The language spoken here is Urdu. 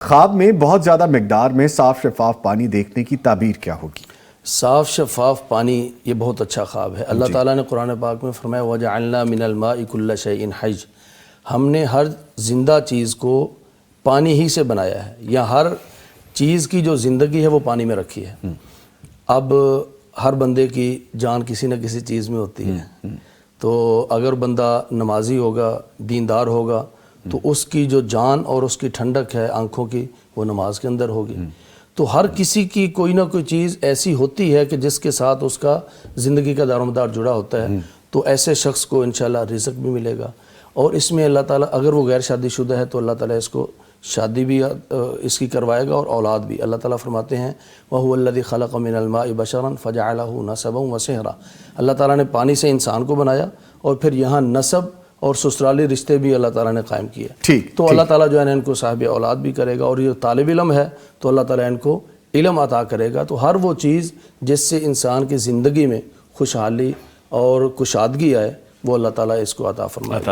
خواب میں بہت زیادہ مقدار میں صاف شفاف پانی دیکھنے کی تعبیر کیا ہوگی؟ صاف شفاف پانی یہ بہت اچھا خواب ہے۔ اللہ تعالیٰ نے قرآن پاک میں فرمایا وَجَعَلْنَا مِنَ الْمَاءِ كُلَّ شَيْءٍ حَيٍّ، ہم نے ہر زندہ چیز کو پانی ہی سے بنایا ہے، یا ہر چیز کی جو زندگی ہے وہ پانی میں رکھی ہے۔ اب ہر بندے کی جان کسی نہ کسی چیز میں ہوتی ہے، تو اگر بندہ نمازی ہوگا، دیندار ہوگا، تو اس کی جو جان اور اس کی ٹھنڈک ہے آنکھوں کی وہ نماز کے اندر ہوگی۔ تو ہر کسی کی کوئی نہ کوئی چیز ایسی ہوتی ہے کہ جس کے ساتھ اس کا زندگی کا دار و مدار جڑا ہوتا ہے، تو ایسے شخص کو انشاءاللہ رزق بھی ملے گا۔ اور اس میں اللہ تعالیٰ اگر وہ غیر شادی شدہ ہے تو اللہ تعالیٰ اس کو شادی بھی اس کی کروائے گا اور اولاد بھی۔ اللہ تعالیٰ فرماتے ہیں وَهُوَ الَّذِي خَلَقَ مِنَ الْمَاءِ بَشَرًا فَجَعَلَهُ نَسَبًا وَصِهْرًا، اللہ تعالیٰ نے پانی سے انسان کو بنایا اور پھر یہاں نسب اور سسرالی رشتے بھی اللہ تعالیٰ نے قائم کیے۔ تو اللہ تعالیٰ جو ہے ان کو صاحب اولاد بھی کرے گا، اور یہ طالب علم ہے تو اللہ تعالیٰ ان کو علم عطا کرے گا۔ تو ہر وہ چیز جس سے انسان کی زندگی میں خوشحالی اور کشادگی آئے وہ اللہ تعالیٰ اس کو عطا فرمائے گا۔